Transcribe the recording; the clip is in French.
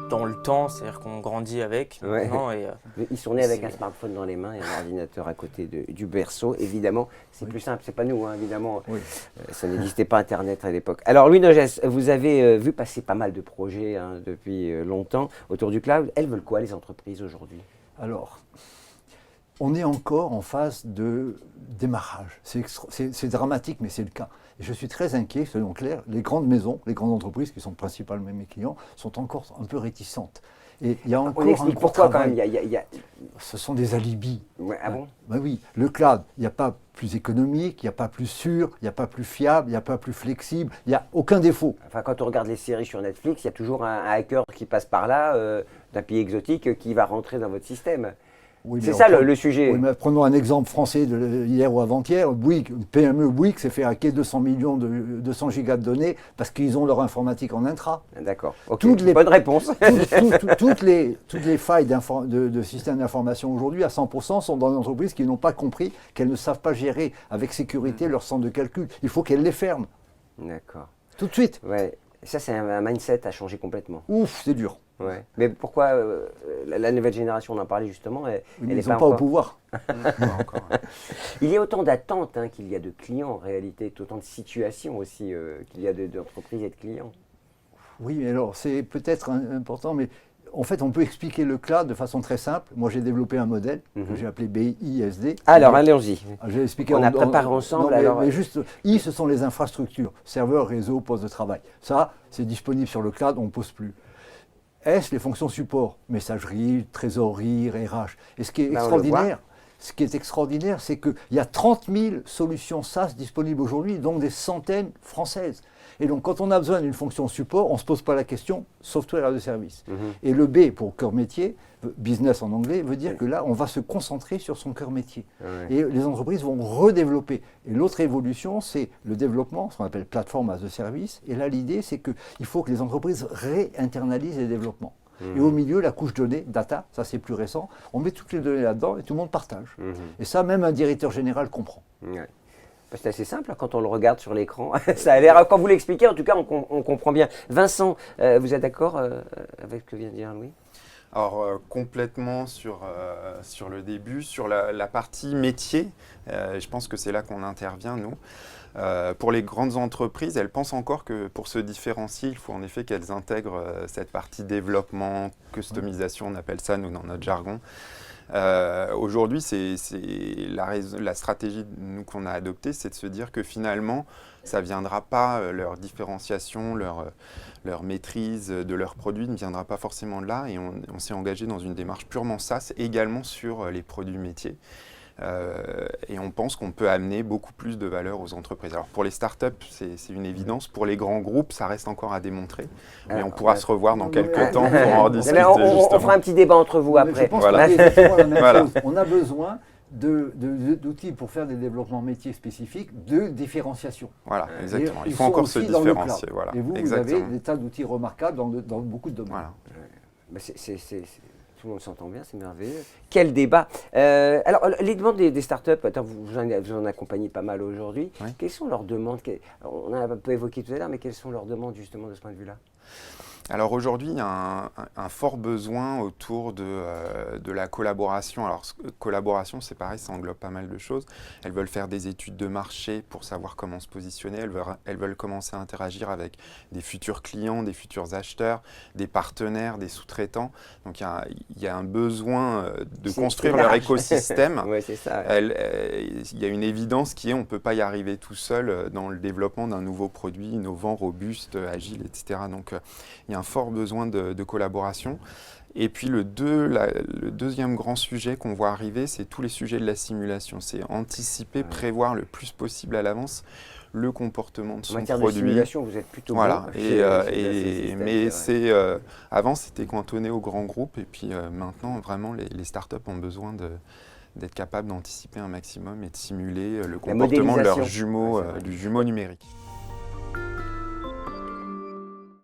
dans le temps, c'est-à-dire qu'on grandit avec maintenant. Et, ils sont nés avec un smartphone dans les mains et un ordinateur à côté du berceau. Évidemment, c'est plus simple, c'est pas nous, hein, évidemment. Ça n'existait pas Internet à l'époque. Alors Louis Nogès, vous avez vu passer pas mal de projets depuis longtemps autour du cloud. Elles veulent quoi les entreprises aujourd'hui? Alors, on est encore en phase de démarrage. C'est dramatique, mais c'est le cas. Et je suis très inquiet, soyons clairs, les grandes maisons, les grandes entreprises qui sont principalement mes clients, sont encore un peu réticentes. Et il y a encore on explique pourquoi quand même. Ce sont des alibis. Ouais, ah bon? Ben oui, le cloud, il n'y a pas plus économique, il n'y a pas plus sûr, il n'y a pas plus fiable, il n'y a pas plus flexible, il n'y a aucun défaut. Enfin, quand on regarde les séries sur Netflix, il y a toujours un hacker qui passe par là, d'un pays exotique, qui va rentrer dans votre système. Oui, c'est ça le sujet. Oui, mais prenons un exemple français d'hier ou avant-hier. Bouygues, PME Bouygues s'est fait hacker 200 millions de 200 gigas de données parce qu'ils ont leur informatique en intra. D'accord. Okay. Bonne réponse. Toutes les failles de systèmes d'information aujourd'hui, à 100%, sont dans des entreprises qui n'ont pas compris qu'elles ne savent pas gérer avec sécurité leur centre de calcul. Il faut qu'elles les ferment. D'accord. Tout de suite. Ouais. Ça, c'est un mindset à changer complètement. Ouf, c'est dur. Ouais. Mais pourquoi la nouvelle génération, on en parlait justement, ils ne sont pas au pouvoir. Il y a autant d'attentes qu'il y a de clients en réalité, autant de situations aussi qu'il y a d'entreprises et de clients. Oui, mais alors c'est peut-être important, mais en fait on peut expliquer le cloud de façon très simple. Moi j'ai développé un modèle que j'ai appelé BISD. Alors allons-y. J'ai expliqué. On a préparé ensemble. Mais juste, I ce sont les infrastructures, serveurs, réseaux, postes de travail. Ça, c'est disponible sur le cloud, on ne pose plus. S, les fonctions support, messagerie, trésorerie, RH. Et ce qui est extraordinaire, c'est qu'il y a 30 000 solutions SaaS disponibles aujourd'hui, donc des centaines françaises. Et donc, quand on a besoin d'une fonction support, on ne se pose pas la question software as a service. Et le B, pour cœur métier, business en anglais, veut dire que là, on va se concentrer sur son cœur métier. Et les entreprises vont redévelopper. Et l'autre évolution, c'est le développement, ce qu'on appelle plateforme as a service. Et là, l'idée, c'est qu'il faut que les entreprises réinternalisent les développements. Et au milieu, la couche données, data, ça c'est plus récent, on met toutes les données là-dedans et tout le monde partage. Et ça, même un directeur général comprend. C'est assez simple quand on le regarde sur l'écran. Ça a l'air, quand vous l'expliquez, en tout cas, on comprend bien. Vincent, vous êtes d'accord avec ce que vient de dire Louis? Alors complètement sur le début, sur la partie métier, je pense que c'est là qu'on intervient nous. Pour les grandes entreprises, elles pensent encore que pour se différencier, il faut en effet qu'elles intègrent cette partie développement, customisation, on appelle ça nous dans notre jargon. Aujourd'hui, la stratégie qu'on a adoptée, c'est de se dire que finalement, ça ne viendra pas, leur différenciation, leur maîtrise de leurs produits ne viendra pas forcément de là. Et on s'est engagé dans une démarche purement SaaS, également sur les produits métiers. Et on pense qu'on peut amener beaucoup plus de valeur aux entreprises. Alors pour les startups, c'est une évidence. Pour les grands groupes, ça reste encore à démontrer. Mais on pourra se revoir dans quelques temps pour en discuter. On fera un petit débat entre vous après. Je pense que c'est exactement la même chose. On a besoin d'outils pour faire des développements métiers spécifiques de différenciation. Voilà, exactement. Il faut encore se différencier. Voilà. Et vous avez des tas d'outils remarquables dans beaucoup de domaines. Voilà. Tout le monde s'entend bien, c'est merveilleux. Quel débat! Alors, les demandes des startups, vous en accompagnez pas mal aujourd'hui. Oui. Quelles sont leurs demandes? On a un peu évoqué tout à l'heure, mais quelles sont leurs demandes justement de ce point de vue-là? Alors aujourd'hui, il y a un fort besoin autour de la collaboration. Alors collaboration, c'est pareil, ça englobe pas mal de choses. Elles veulent faire des études de marché pour savoir comment se positionner. Elles veulent commencer à interagir avec des futurs clients, des futurs acheteurs, des partenaires, des sous-traitants. Donc il y a un besoin de construire leur écosystème. Ouais, c'est ça. Il y a une évidence qui est on ne peut pas y arriver tout seul dans le développement d'un nouveau produit innovant, robuste, agile, etc. Donc il y a un fort besoin de collaboration. Et puis le deuxième grand sujet qu'on voit arriver, c'est tous les sujets de la simulation. C'est anticiper, prévoir le plus possible à l'avance le comportement de son produit. En matière de simulation, vous êtes plutôt voilà. Mais avant, c'était cantonné aux grands groupes. Et puis maintenant, vraiment, les startups ont besoin d'être capables d'anticiper un maximum et de simuler le comportement de leur jumeau, du jumeau numérique.